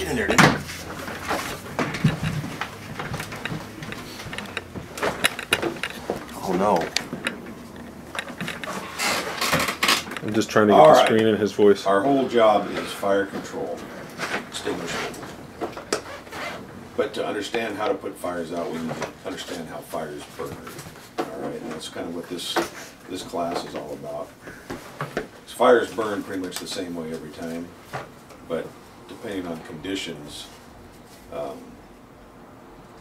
Get in there, dude. Oh no. I'm just trying to get the screen in his voice. Our whole job is fire control, extinguishment. But to understand how to put fires out, we need to understand how fires burn. All right, and that's kind of what this class is all about. Fires burn pretty much the same way every time, but depending on conditions,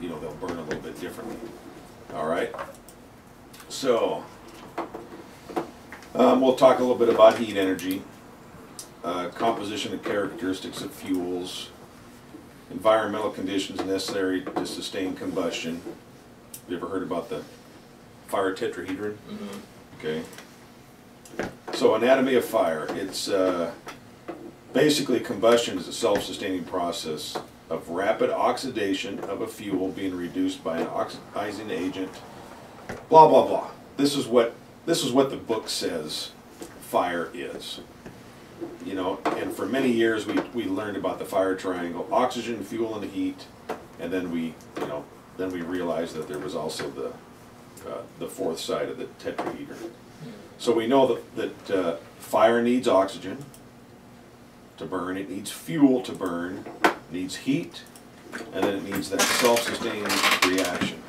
you know, they'll burn a little bit differently. All right, so we'll talk a little bit about heat energy, composition and characteristics of fuels, environmental conditions necessary to sustain combustion. Have you ever heard about the fire tetrahedron? Mm-hmm. Okay. So anatomy of fire, it's basically combustion is a self-sustaining process of rapid oxidation of a fuel being reduced by an oxidizing agent, blah, blah, blah. This is what the book says fire is. You know, and for many years we learned about the fire triangle: oxygen, fuel, and heat, and then we realized that there was also the fourth side of the tetrahedron. So we know that fire needs oxygen to burn, it needs fuel to burn, it needs heat, and then it needs that self-sustaining reaction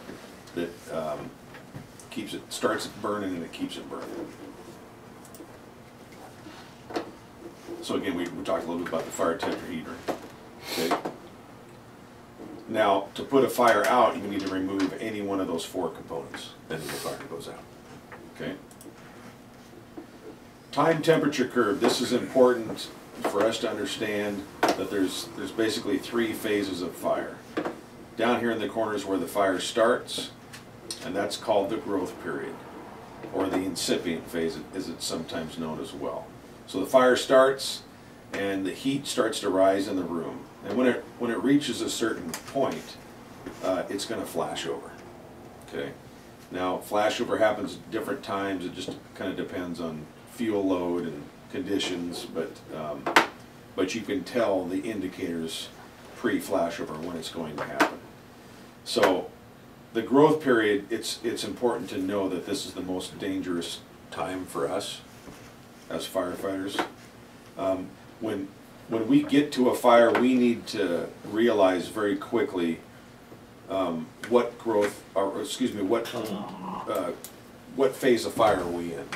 that starts it burning and it keeps it burning. So again, we talked a little bit about the fire tetrahedron. Okay. Now, to put a fire out, you need to remove any one of those four components, then the fire goes out. Okay. Time temperature curve. This is important for us to understand that there's basically three phases of fire. Down here in the corner is where the fire starts, and that's called the growth period, or the incipient phase, as it's sometimes known as well. So the fire starts, and the heat starts to rise in the room, and when it reaches a certain point, it's going to flash over. Okay. Now, flashover happens at different times. It just kind of depends on fuel load and conditions, but you can tell the indicators pre-flashover when it's going to happen. So the growth period, it's important to know that this is the most dangerous time for us as firefighters. When we get to a fire, we need to realize very quickly what phase of fire are we in.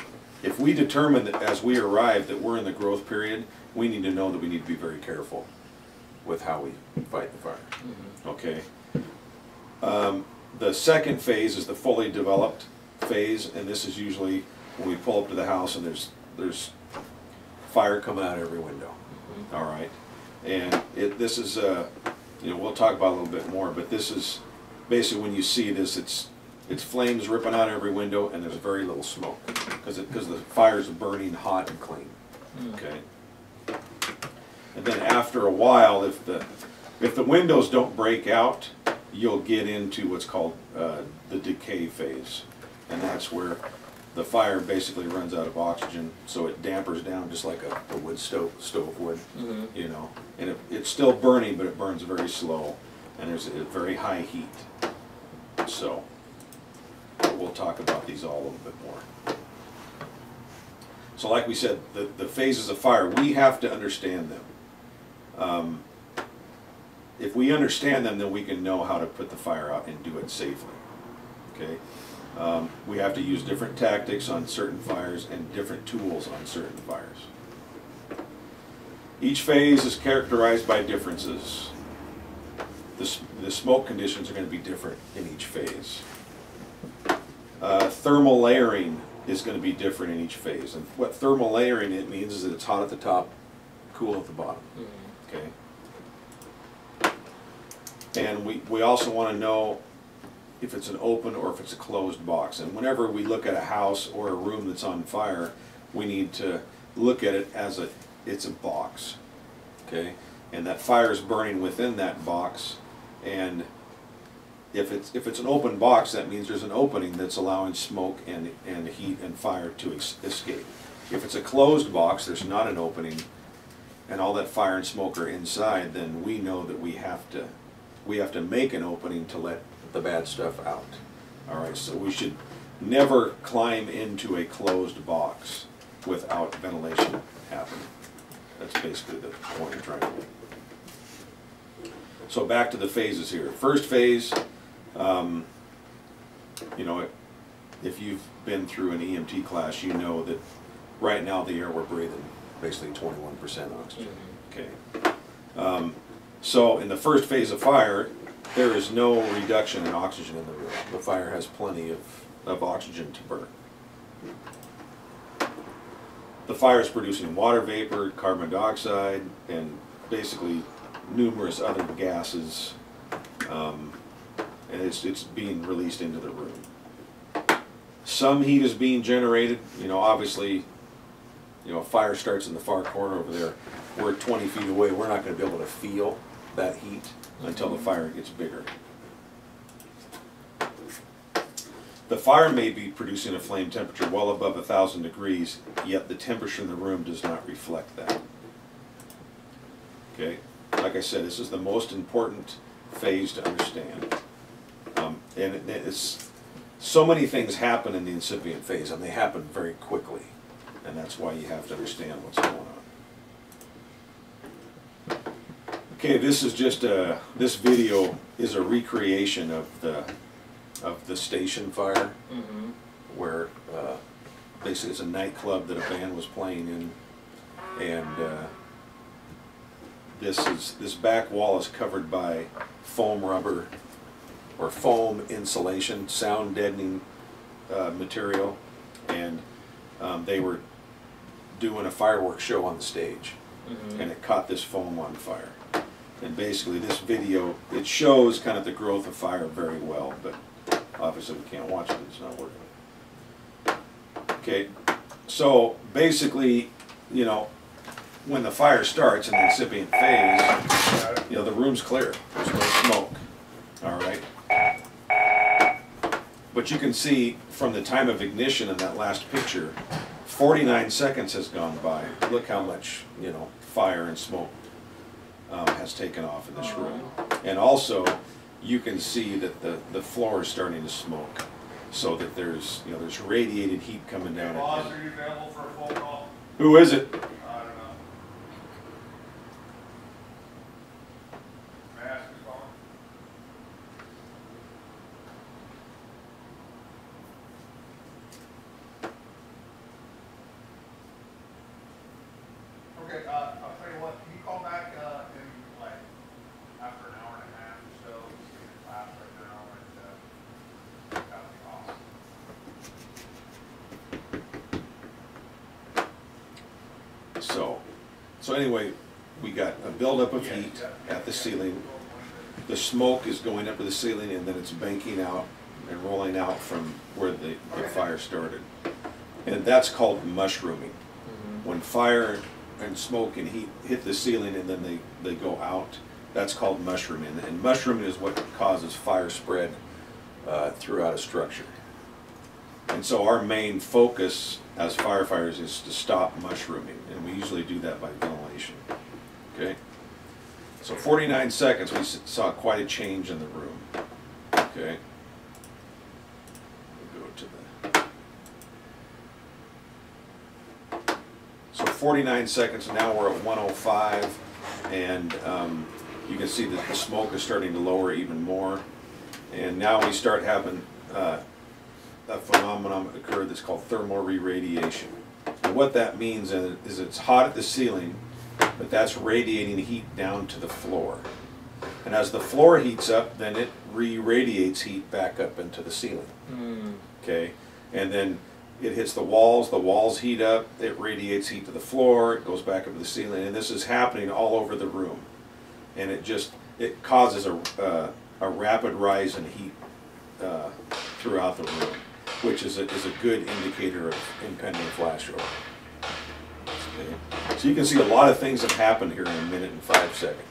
If we determine that as we arrive that we're in the growth period, we need to know that we need to be very careful with how we fight the fire. Mm-hmm. Okay. The second phase is the fully developed phase, and this is usually when we pull up to the house and there's fire coming out every window. Mm-hmm. All right, and this is we'll talk about it a little bit more, but this is basically when you see this, it's flames ripping out every window, and there's very little smoke because the fire's burning hot and clean. Mm. Okay. And then after a while, if the windows don't break out, you'll get into what's called the decay phase, and that's where the fire basically runs out of oxygen, so it dampers down just like a wood stove would. Mm-hmm. You know, and it's still burning, but it burns very slow, and there's a very high heat. So we'll talk about these all a little bit more. So like we said, the phases of fire, we have to understand them. If we understand them, then we can know how to put the fire out and do it safely. Okay? We have to use different tactics on certain fires and different tools on certain fires. Each phase is characterized by differences. The smoke conditions are going to be different in each phase. Thermal layering is going to be different in each phase. And what thermal layering it means is that it's hot at the top, cool at the bottom. Mm-hmm. Okay. And we also want to know if it's an open or if it's a closed box. And whenever we look at a house or a room that's on fire, we need to look at it as it's a box. Okay? And that fire is burning within that box, and if it's an open box, that means there's an opening that's allowing smoke and heat and fire to escape. If it's a closed box, there's not an opening, and all that fire and smoke are inside, then we know that we have to make an opening to let the bad stuff out. All right, so we should never climb into a closed box without ventilation happening. That's basically the point I'm trying to make. So back to the phases here. First phase, you know, if you've been through an EMT class, you know that right now the air we're breathing, basically 21% oxygen. Okay. So in the first phase of fire, there is no reduction in oxygen in the room. The fire has plenty of oxygen to burn. The fire is producing water vapor, carbon dioxide, and basically numerous other gases, and it's being released into the room. Some heat is being generated. You know, obviously, you know, a fire starts in the far corner over there. We're 20 feet away. We're not going to be able to feel that heat until the fire gets bigger. The fire may be producing a flame temperature well above 1,000 degrees, yet the temperature in the room does not reflect that. Okay, like I said, this is the most important phase to understand. And it's so many things happen in the incipient phase, and they happen very quickly, and that's why you have to understand what's going on. Okay, this is just this video is a recreation of the station fire, where basically it's a nightclub that a band was playing in, and this back wall is covered by foam rubber or foam insulation, sound deadening material, and they were doing a fireworks show on the stage, and it caught this foam on fire. And basically this video, it shows kind of the growth of fire very well, but obviously we can't watch it, it's not working. Okay, so basically, you know, when the fire starts in the incipient phase, you know, the room's clear, there's no smoke, all right? But you can see from the time of ignition in that last picture, 49 seconds has gone by. Look how much, you know, fire and smoke has taken off in this room. And also, you can see that the floor is starting to smoke, so that there's, you know, there's radiated heat coming down. Boss, are you available for a phone call? Who is it? I don't know. May I ask who's calling? Okay, I'll tell you what, can you call back in like after an hour and a half or so? We're in class right now and that would be awesome. So anyway, we got a buildup of heat at the ceiling. The smoke is going up to the ceiling, and then it's banking out and rolling out from where the fire started. And that's called mushrooming. When fire and smoke and heat hit the ceiling and then they go out, that's called mushrooming. And mushrooming is what causes fire spread throughout a structure. And so our main focus as firefighters is to stop mushrooming, and we usually do that by ventilation. Okay? So 49 seconds, we saw quite a change in the room. Okay? We'll go to the... So 49 seconds, now we're at 105, and you can see that the smoke is starting to lower even more. And now we start having a phenomenon occur that's called thermal re-radiation. And what that means is it's hot at the ceiling, but that's radiating heat down to the floor. And as the floor heats up, then it re-radiates heat back up into the ceiling. Okay? And then it hits the walls heat up, it radiates heat to the floor, it goes back up to the ceiling, and this is happening all over the room. And it causes a rapid rise in heat throughout the room, which is a good indicator of impending flashover. Okay. So you can see a lot of things have happened here in a minute and 5 seconds.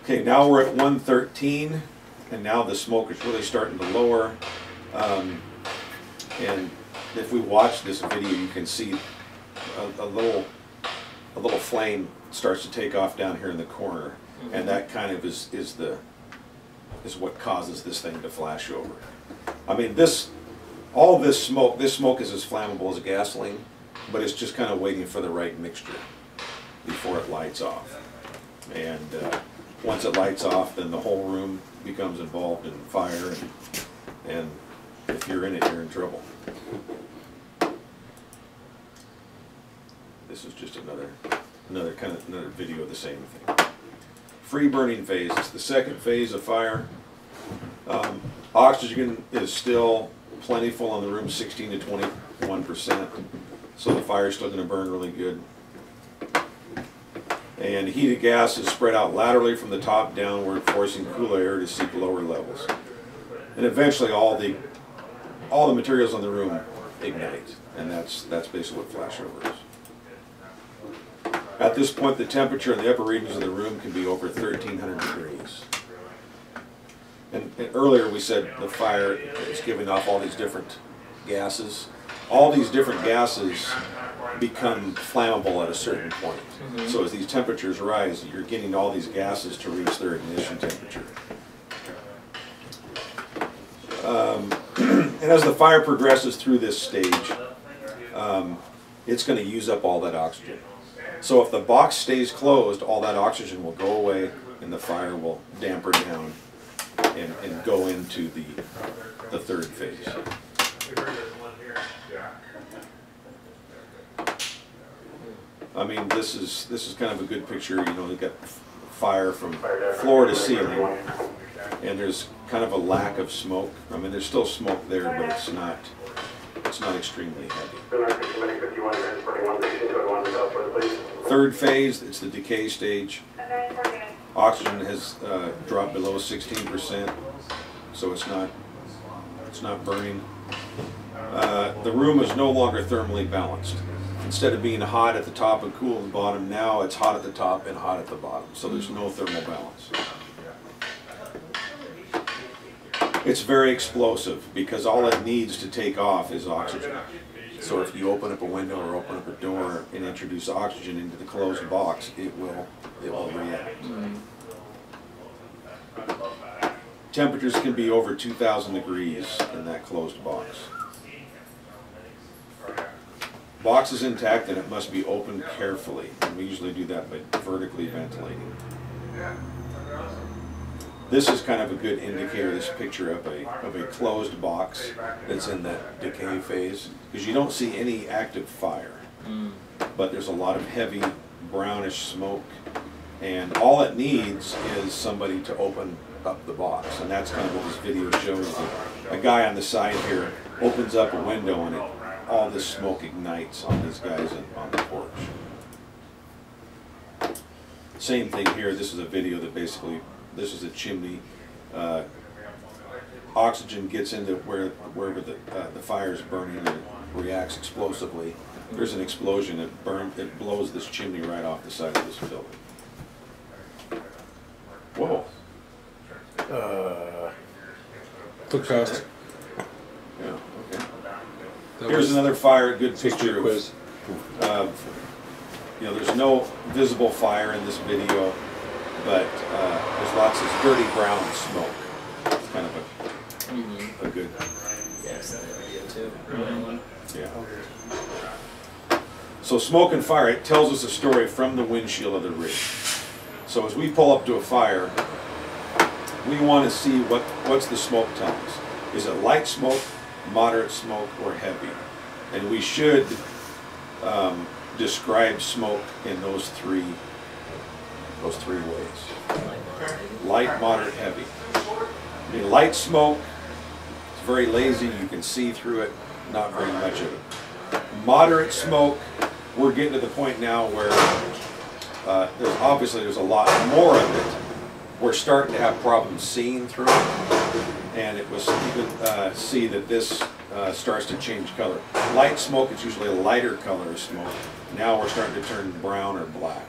Okay, now we're at 113, and now the smoke is really starting to lower. And if we watch this video, you can see a little flame starts to take off down here in the corner, and that kind of is what causes this thing to flash over. I mean, all this smoke is as flammable as gasoline, but it's just kind of waiting for the right mixture before it lights off. And once it lights off, then the whole room becomes involved in fire, and if you're in it, you're in trouble. This is just another video of the same thing. Free burning phase. It's the second phase of fire. Oxygen is still plentiful in the room, 16 to 21%. So the fire is still going to burn really good. And heated gas is spread out laterally from the top downward, forcing cool air to seek lower levels. And eventually all the materials in the room ignite. And that's basically what flashover is. At this point, the temperature in the upper regions of the room can be over 1,300 degrees. And earlier we said the fire is giving off all these different gases. All these different gases become flammable at a certain point. So as these temperatures rise, you're getting all these gases to reach their ignition temperature. And as the fire progresses through this stage, it's going to use up all that oxygen. So if the box stays closed, all that oxygen will go away and the fire will damper down and go into the third phase. I mean, this is kind of a good picture. You know, you've got fire from floor to ceiling, and there's kind of a lack of smoke. I mean, there's still smoke there, but it's not extremely heavy. Third phase, it's the decay stage. Oxygen has dropped below 16%, so it's not burning. The room is no longer thermally balanced. Instead of being hot at the top and cool at the bottom, now it's hot at the top and hot at the bottom. So there's no thermal balance. It's very explosive because all it needs to take off is oxygen. So if you open up a window or open up a door and introduce oxygen into the closed box, it will react. Temperatures can be over 2,000 degrees in that closed box. Box is intact and it must be opened carefully. And we usually do that by vertically ventilating. This is kind of a good indicator, this picture of a closed box that's in that decay phase, because you don't see any active fire, but there's a lot of heavy brownish smoke, and all it needs is somebody to open up the box, and that's kind of what this video shows. A guy on the side here opens up a window and all this smoke ignites on these guys on the porch. Same thing here. This is a video that basically, this is a chimney. Oxygen gets into wherever the fire is burning and it reacts explosively. There's an explosion. It blows this chimney right off the side of this building. Whoa. Took fast. Yeah. Okay. Here's another fire. Good picture quiz. You know, there's no visible fire in this video, but there's lots of dirty brown smoke. It's kind of a good. Yes, that video too. Yeah. So smoke and fire, it tells us a story from the windshield of the rig. So as we pull up to a fire, we want to see what's the smoke telling us. Is it light smoke, moderate smoke, or heavy? And we should describe smoke in those three ways. Light, moderate, heavy. I mean, light smoke, it's very lazy, you can see through it, not very much of it. Moderate smoke, we're getting to the point now where there's a lot more of it. We're starting to have problems seeing through it, and you can see that this starts to change color. Light smoke is usually a lighter color of smoke. Now we're starting to turn brown or black.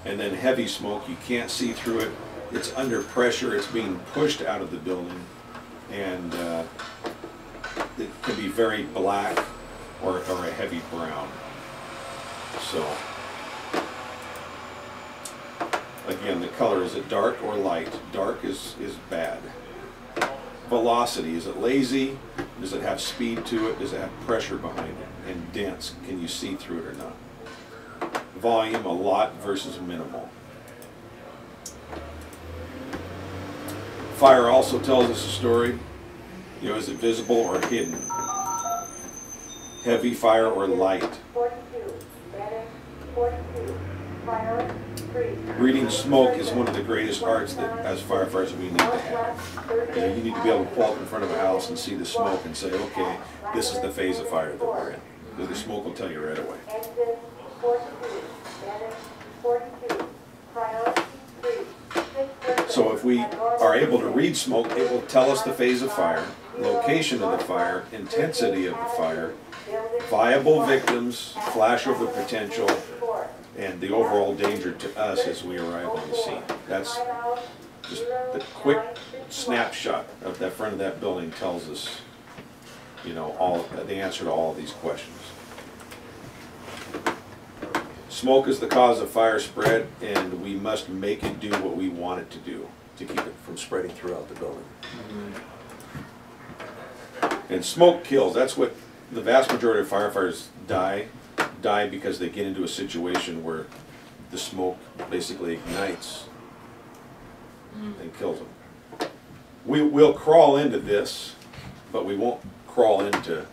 And then heavy smoke, you can't see through it. It's under pressure. It's being pushed out of the building, and it can be very black or a heavy brown. So, again, the color, is it dark or light? Dark is bad. Velocity, is it lazy? Does it have speed to it? Does it have pressure behind it? And dense, can you see through it or not? Volume, a lot versus minimal. Fire also tells us a story. You know, is it visible or hidden? Heavy fire or light? 42, medic, 42, fire, 3. Reading smoke is one of the greatest arts that, as firefighters, we need to have. You know, you need to be able to pull up in front of a house and see the smoke and say, okay, this is the phase of fire that we're in. Because the smoke will tell you right away. Engine, 42, medic, 42, priority, 3. So if we are able to read smoke, it will tell us the phase of fire, location of the fire, intensity of the fire, viable victims, flashover potential, and the overall danger to us as we arrive on the scene. That's just the quick snapshot of that front of that building tells us, you know, all the answer to all of these questions. Smoke is the cause of fire spread, and we must make it do what we want it to do to keep it from spreading throughout the building. And smoke kills. That's what the vast majority of firefighters die because they get into a situation where the smoke basically ignites and kills them. We'll crawl into this, but we won't crawl into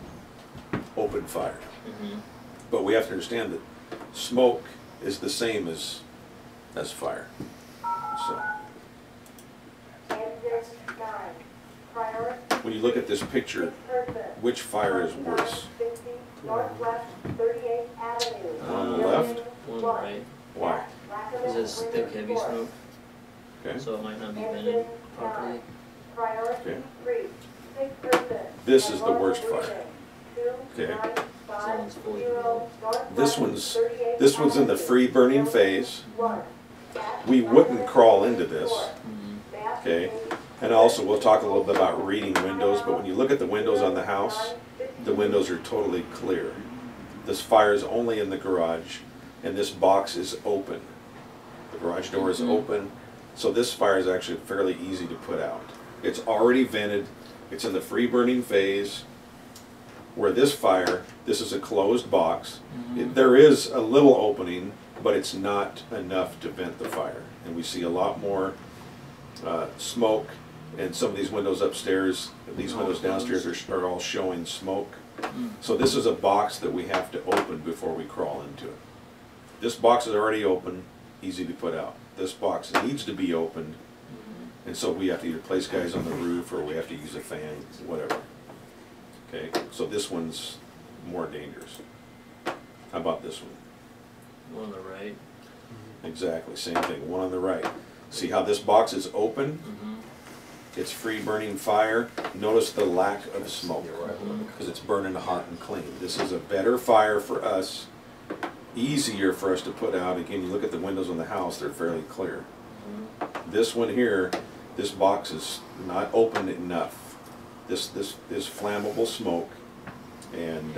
open fire. But we have to understand that smoke is the same as fire. So when you look at this picture, which fire is worse? Northwest 38th Avenue. On the left? One right. Why? Because it's thick, heavy smoke, Okay. so it might not be vented properly. Priority Okay. 3, 6%. This is the worst fire. Okay. Someone's fully This one's in the free burning phase. We wouldn't crawl into this. Okay. And also we'll talk a little bit about reading windows, but when you look at the windows on the house, the windows are totally clear. This fire is only in the garage, and this box is open. The garage door is open, so this fire is actually fairly easy to put out. It's already vented, it's in the free burning phase, where this fire, this is a closed box. There is a little opening, but it's not enough to vent the fire. And we see a lot more smoke, and some of these windows upstairs, these windows downstairs are all showing smoke. So this is a box that we have to open before we crawl into it. This box is already open, easy to put out. This box needs to be opened, and so we have to either place guys on the roof or we have to use a fan, whatever. Okay, so this one's more dangerous. How about this one? One on the right. Exactly, same thing, one on the right. See how this box is open? It's free burning fire. Notice the lack of smoke, because it's burning hot and clean. This is a better fire for us, easier for us to put out. Again, you look at the windows on the house, they're fairly clear. This one here, this box is not open enough. This is flammable smoke, and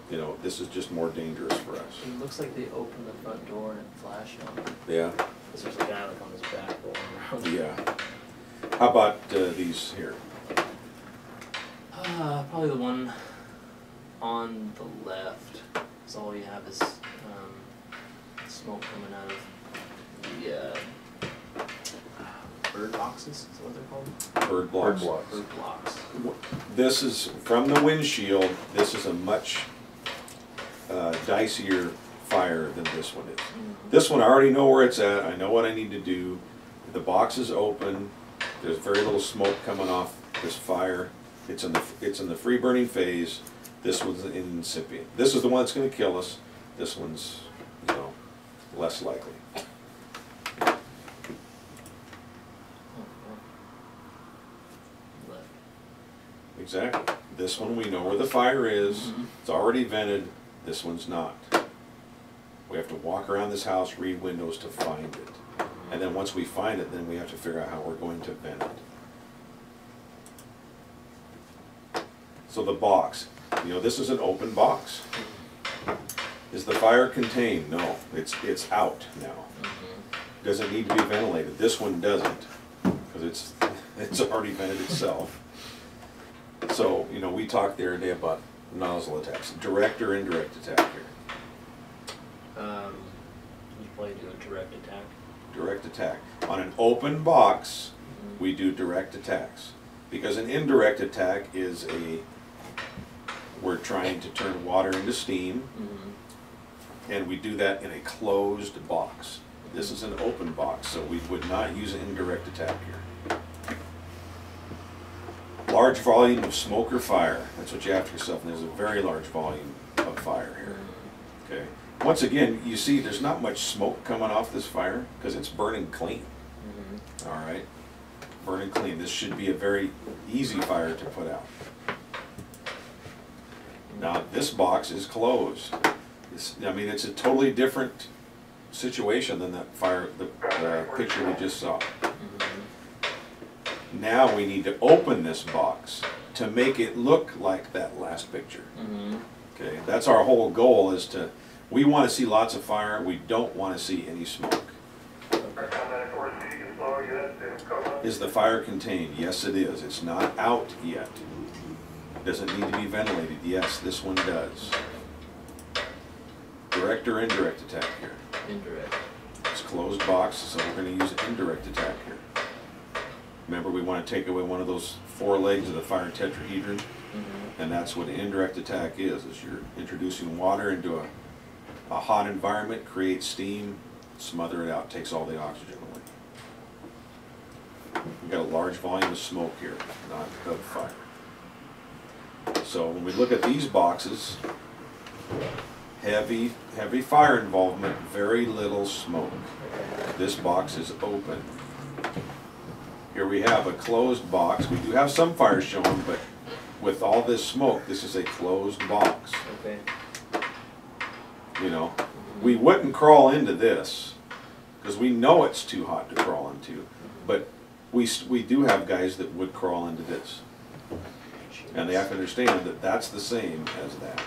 you know, this is just more dangerous for us. It looks like they opened the front door and flash on it. Yeah. Because there's a guy like on his back rolling around. Yeah. How about these here? Probably the one on the left. Because all you have is smoke coming out of the bird boxes, is that what they're called? Bird blocks. Bird blocks. This is from the windshield. This is a much dicier fire than this one is. This one I already know where it's at. I know what I need to do. The box is open. There's very little smoke coming off this fire. It's in the free burning phase. This one's incipient. This is the one that's going to kill us. This one's, you know, less likely. Left. Exactly. This one we know where the fire is. It's already vented. This one's not. We have to walk around this house, read windows to find it. And then once we find it, then we have to figure out how we're going to vent it. So the box, you know, this is an open box. Is the fire contained? No, it's out now. Does it need to be ventilated? This one doesn't, because it's already vented itself. So, you know, we talked the other day about nozzle attacks, direct or indirect attack here. You probably do a direct attack. Direct attack. On an open box, we do direct attacks. Because an indirect attack is we're trying to turn water into steam, and we do that in a closed box. This is an open box, so we would not use an indirect attack here. Large volume of smoke or fire. That's what you ask yourself, and there's a very large volume of fire here. Okay. Once again, you see there's not much smoke coming off this fire because it's burning clean. All right, burning clean. This should be a very easy fire to put out. Now this box is closed. I mean, it's a totally different situation than that fire, the picture we just saw. Now we need to open this box to make it look like that last picture. Okay, that's our whole goal, is we want to see lots of fire, we don't want to see any smoke. Is the fire contained? Yes, it is. It's not out yet. Does it need to be ventilated? Yes, this one does. Direct or indirect attack here? Indirect. It's a closed box, so we're going to use indirect attack here. Remember, we want to take away one of those 4 legs of the fire tetrahedron, and that's what an indirect attack is you're introducing water into a hot environment, creates steam, smother it out, takes all the oxygen away. We've got a large volume of smoke here, not of fire. So when we look at these boxes, heavy fire involvement, very little smoke. This box is open. Here we have a closed box. We do have some fires showing, but with all this smoke, this is a closed box. Okay. You know, we wouldn't crawl into this because we know it's too hot to crawl into, but we do have guys that would crawl into this. And they have to understand that that's the same as that.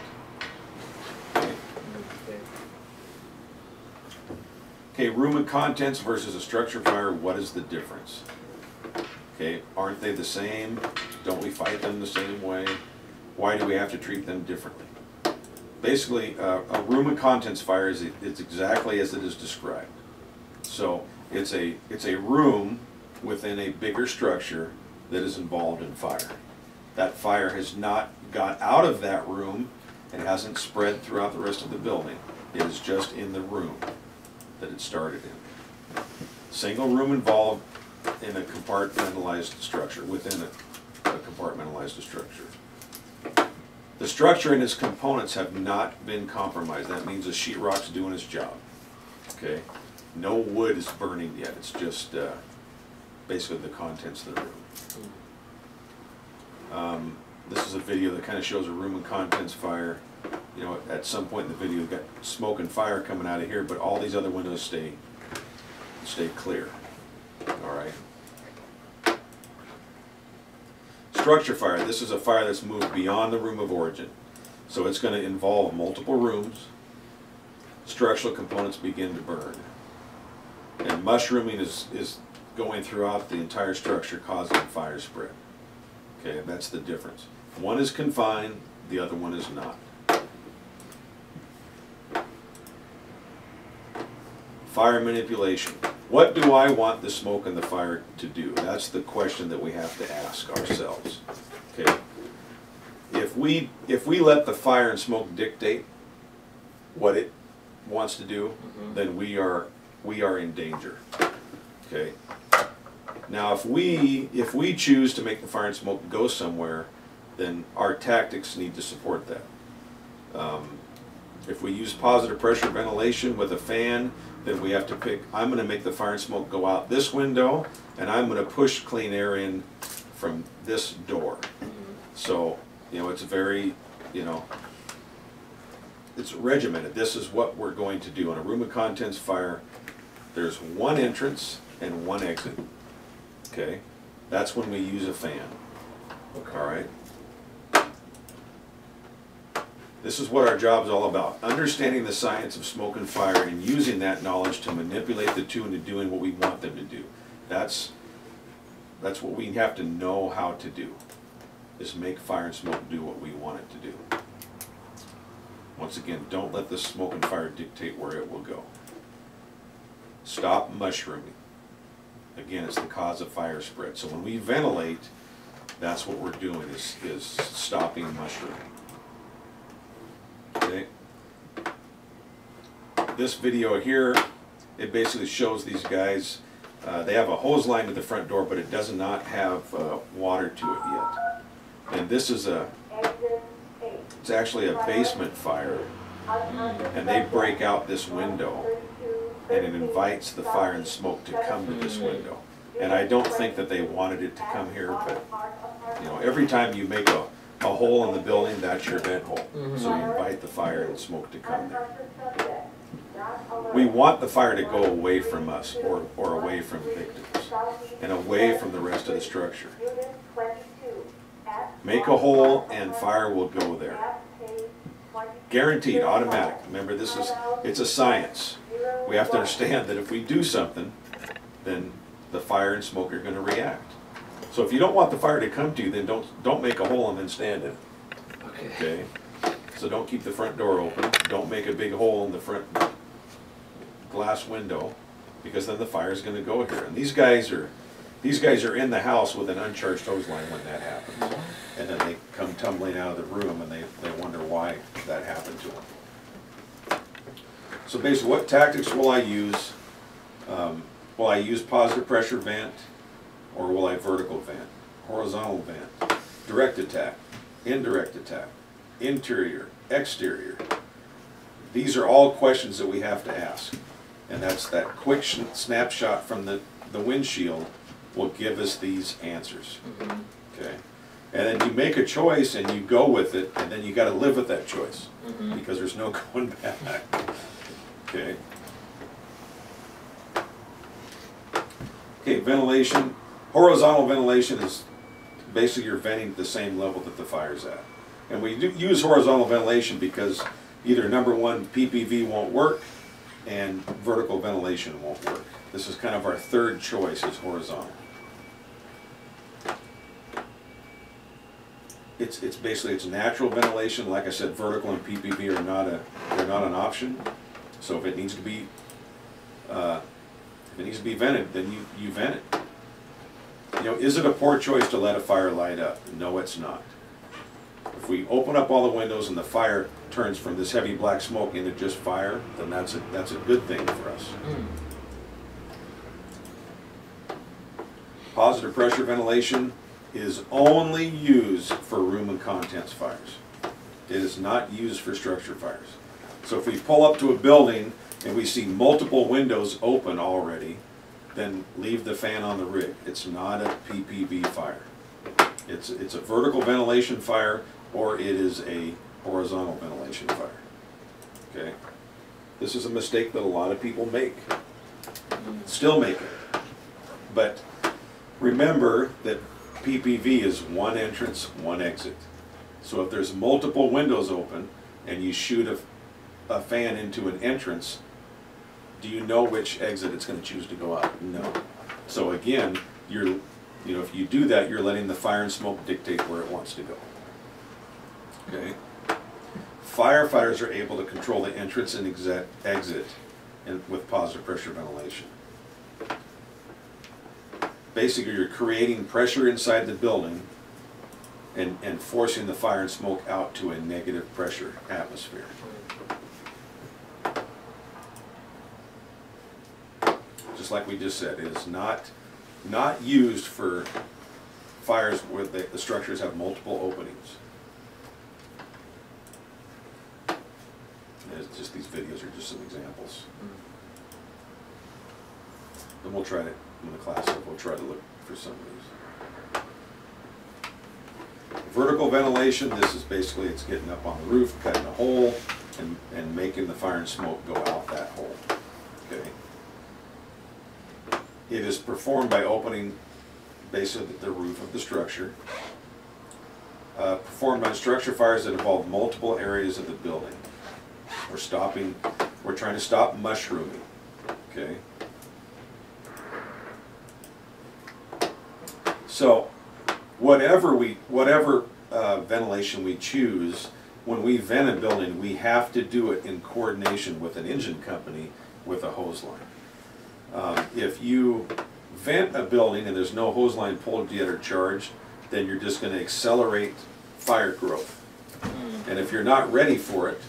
Okay. Okay, room and contents versus a structure fire, what is the difference? Okay, aren't they the same? Don't we fight them the same way? Why do we have to treat them differently? Basically, a room and contents fire is exactly as it is described. So it's a room within a bigger structure that is involved in fire. That fire has not got out of that room and hasn't spread throughout the rest of the building. It is just in the room that it started in. Single room involved in a compartmentalized structure, within a compartmentalized structure. The structure and its components have not been compromised. That means the sheetrock's doing its job. Okay? No wood is burning yet. It's just basically the contents of the room. This is a video that kind of shows a room and contents fire. You know, at some point in the video, you've got smoke and fire coming out of here, but all these other windows stay clear. All right. Structure fire. This is a fire that's moved beyond the room of origin. So it's going to involve multiple rooms. Structural components begin to burn. And mushrooming is going throughout the entire structure, causing fire spread. Okay, that's the difference. One is confined, the other one is not. Fire manipulation. What do I want the smoke and the fire to do? That's the question that we have to ask ourselves. Okay. If we let the fire and smoke dictate what it wants to do, then we are in danger. Okay. Now, if we choose to make the fire and smoke go somewhere, then our tactics need to support that. If we use positive pressure ventilation with a fan, then we have to pick, I'm going to make the fire and smoke go out this window, and I'm going to push clean air in from this door. So, you know, it's very, you know, it's regimented. This is what we're going to do. On a room of contents fire, there's one entrance and one exit. Okay? That's when we use a fan. All right? This is what our job is all about. Understanding the science of smoke and fire and using that knowledge to manipulate the two into doing what we want them to do. That's what we have to know how to do, is make fire and smoke do what we want it to do. Once again, don't let the smoke and fire dictate where it will go. Stop mushrooming. Again, it's the cause of fire spread. So when we ventilate, that's what we're doing, is stopping mushrooming. Okay. This video here, it basically shows these guys, they have a hose line to the front door, but it does not have water to it yet. And this is it's actually a basement fire, and they break out this window, and it invites the fire and smoke to come to this window. And I don't think that they wanted it to come here, but you know, every time you make a hole in the building, that's your vent hole. So you invite the fire and smoke to come there. We want the fire to go away from us, or away from victims, and away from the rest of the structure. Make a hole and fire will go there. Guaranteed, automatic. Remember, it's a science. We have to understand that if we do something, then the fire and smoke are going to react. So if you don't want the fire to come to you, then don't make a hole and then stand in it. Okay? So don't keep the front door open. Don't make a big hole in the front glass window, because then the fire is going to go here. And these guys are in the house with an uncharged hose line when that happens. And then they come tumbling out of the room, and they wonder why that happened to them. So basically, what tactics will I use? Will I use positive pressure vent, or will I vertical vent, horizontal vent, direct attack, indirect attack, interior, exterior? These are all questions that we have to ask. And that's that quick snapshot from the windshield will give us these answers. Okay? And then you make a choice and you go with it, and then you got to live with that choice, because there's no going back. Okay? Okay, ventilation. Horizontal ventilation is basically you're venting at the same level that the fire's at. And we do use horizontal ventilation because either number one, PPV won't work, and vertical ventilation won't work. This is kind of our third choice, is horizontal. It's basically natural ventilation. Like I said, vertical and PPV are not an option. So if it needs to be vented, then you vent it. You know, is it a poor choice to let a fire light up? No, it's not. If we open up all the windows and the fire turns from this heavy black smoke into just fire, then that's a good thing for us. Positive pressure ventilation is only used for room and contents fires. It is not used for structure fires. So if we pull up to a building and we see multiple windows open already, then leave the fan on the rig. It's not a PPV fire. It's a vertical ventilation fire, or it is a horizontal ventilation fire. Okay? This is a mistake that a lot of people make. Still make it. But remember that PPV is one entrance, one exit. So if there's multiple windows open and you shoot a fan into an entrance, do you know which exit it's going to choose to go out? No. So again, if you do that, you're letting the fire and smoke dictate where it wants to go. Okay? Firefighters are able to control the entrance and exit with positive pressure ventilation. Basically, you're creating pressure inside the building and forcing the fire and smoke out to a negative pressure atmosphere. Just like we just said, it is not used for fires where the structures have multiple openings. And it's just these videos are just some examples. And we'll try to, in the class, we'll try to look for some of these. Vertical ventilation, this is basically, it's getting up on the roof, cutting a hole, and making the fire and smoke go out that hole. Okay. It is performed by opening basically the roof of the structure. performed on structure fires that involve multiple areas of the building. We're trying to stop mushrooming, okay? So, whatever ventilation we choose, when we vent a building, we have to do it in coordination with an engine company with a hose line. If you vent a building and there's no hose line pulled yet or charged, then you're just going to accelerate fire growth. And if you're not ready for it,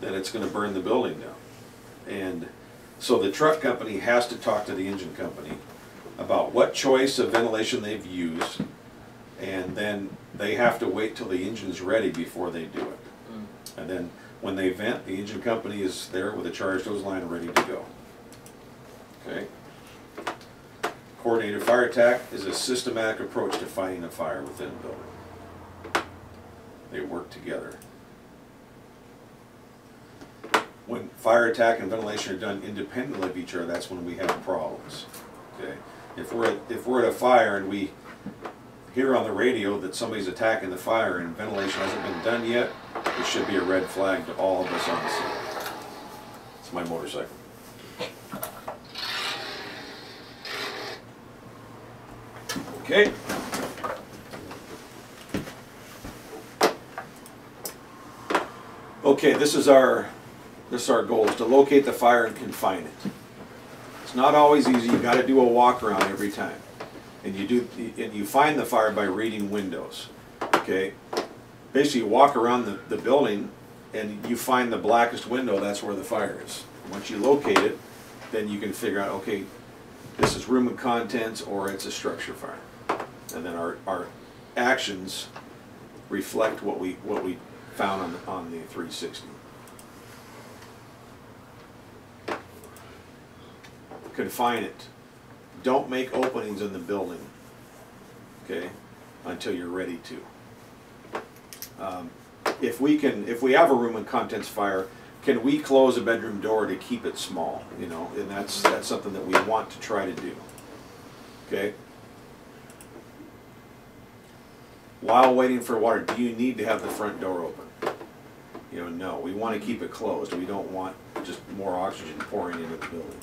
then it's going to burn the building down. And so the truck company has to talk to the engine company about what choice of ventilation they've used, and then they have to wait till the engine's ready before they do it. And then when they vent, the engine company is there with a charged hose line ready to go. Okay? Coordinated fire attack is a systematic approach to fighting a fire within a building. They work together. When fire attack and ventilation are done independently of each other, that's when we have problems. Okay? If we're at a fire and we hear on the radio that somebody's attacking the fire and ventilation hasn't been done yet, it should be a red flag to all of us on the scene. It's my motorcycle. Okay. Okay, this is our goal, is to locate the fire and confine it. It's not always easy. You got to do a walk around every time, and you find the fire by reading windows. Okay, basically you walk around the building and you find the blackest window. That's where the fire is. Once you locate it, then you can figure out, okay, this is room and contents or it's a structure fire, and then our actions reflect what we found on the 360. Confine it. Don't make openings in the building, okay, until you're ready to. If we have a room and contents fire, can we close a bedroom door to keep it small? You know, and that's something that we want to try to do. Okay. While waiting for water, do you need to have the front door open? You know, no. We want to keep it closed. We don't want just more oxygen pouring into the building.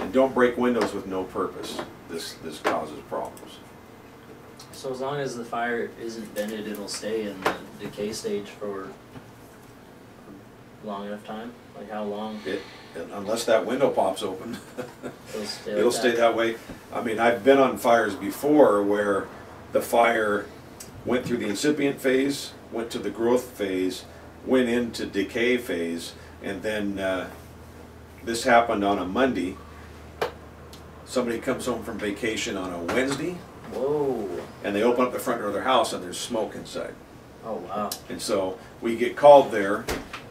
And don't break windows with no purpose. This causes problems. So as long as the fire isn't vented, it'll stay in the decay stage for long enough time? Like how long? Unless that window pops open, it'll stay that way. I mean, I've been on fires before where the fire went through the incipient phase, went to the growth phase, went into decay phase, and then this happened on a Monday. Somebody comes home from vacation on a Wednesday. Whoa. And they open up the front door of their house and there's smoke inside. Oh, wow. And so we get called there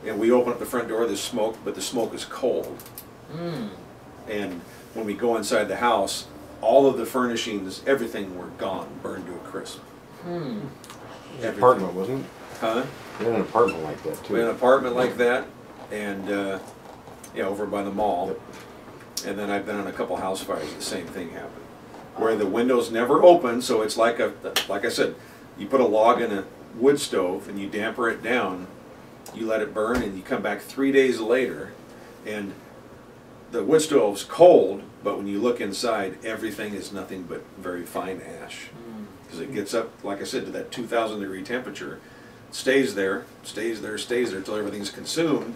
and we open up the front door, there's smoke, but the smoke is cold. And when we go inside the house, all of the furnishings, everything were gone, burned to a crisp. An apartment, wasn't it? Huh? We had an apartment like that too. We had an apartment like that, and yeah, over by the mall. Yep. And then I've been on a couple house fires, the same thing happened. Where the windows never open, so it's like I said, you put a log in a wood stove and you damper it down, you let it burn, and you come back 3 days later, and the wood stove's cold, but when you look inside, everything is nothing but very fine ash. Because it gets up, like I said, to that 2,000 degree temperature, stays there, stays there, stays there until everything's consumed.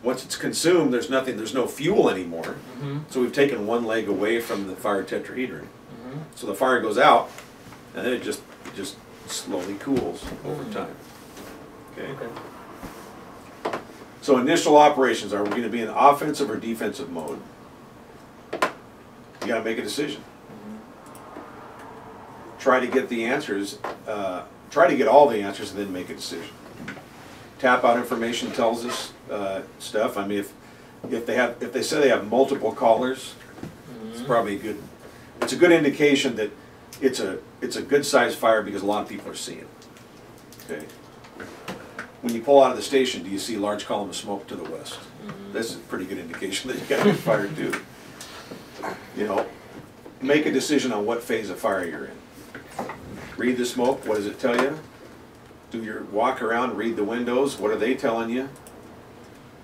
Once it's consumed, there's no fuel anymore. So we've taken one leg away from the fire tetrahedron. So the fire goes out, and then it just slowly cools over time. Okay. So initial operations, are we going to be in offensive or defensive mode? You got to make a decision. Try to get the answers. Try to get all the answers, and then make a decision. Tap out information tells us stuff. I mean, if they say they have multiple callers, it's probably good. It's a good indication that it's a good sized fire because a lot of people are seeing it. Okay. When you pull out of the station, do you see a large column of smoke to the west? This is a pretty good indication that you got a good fire too. You know, make a decision on what phase of fire you're in. Read the smoke, what does it tell you? Do your walk around, read the windows, what are they telling you?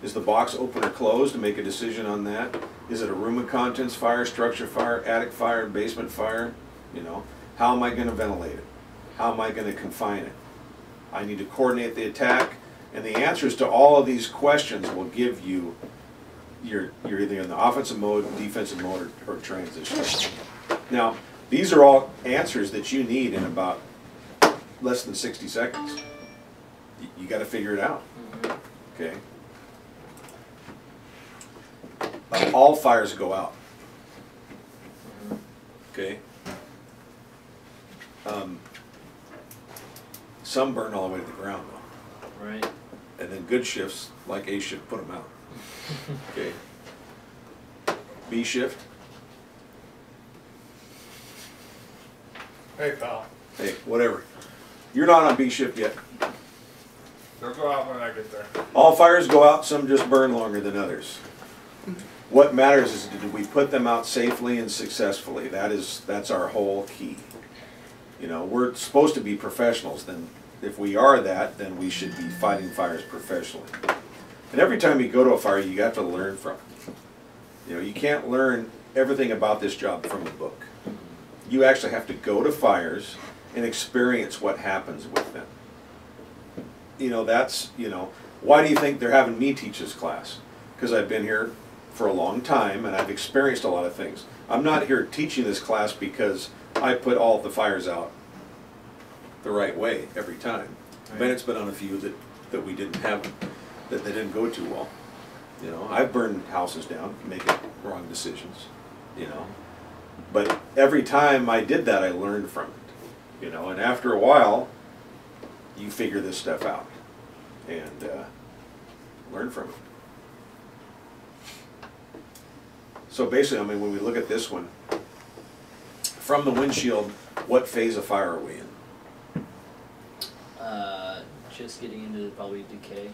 Is the box open or closed, to make a decision on that? Is it a room of contents fire, structure fire, attic fire, basement fire? You know, how am I gonna ventilate it? How am I gonna confine it? I need to coordinate the attack, and the answers to all of these questions will give you you're either in the offensive mode, defensive mode, or transition. Now, these are all answers that you need in about less than 60 seconds. You got to figure it out. Okay. All fires go out. Okay. Some burn all the way to the ground though. Right. And then good shifts, like A shift, put them out. Okay. B shift. Hey, pal. Hey, whatever. You're not on B shift yet. They'll go out when I get there. All fires go out, some just burn longer than others. What matters is, did we put them out safely and successfully? That's our whole key. You know, we're supposed to be professionals. Then if we are that, then we should be fighting fires professionally. And every time you go to a fire, you have to learn from it. You know, you can't learn everything about this job from a book. You actually have to go to fires and experience what happens with them. You know, that's, you know, why do you think they're having me teach this class? Because I've been here for a long time and I've experienced a lot of things. I'm not here teaching this class because I put all the fires out the right way every time. Right. Bennett's been on a few that we didn't have, that they didn't go too well. You know, I've burned houses down, making wrong decisions, you know. But every time I did that, I learned from it, you know. And after a while, you figure this stuff out and learn from it. So basically, I mean, when we look at this one, from the windshield, what phase of fire are we in? Just getting into probably decay.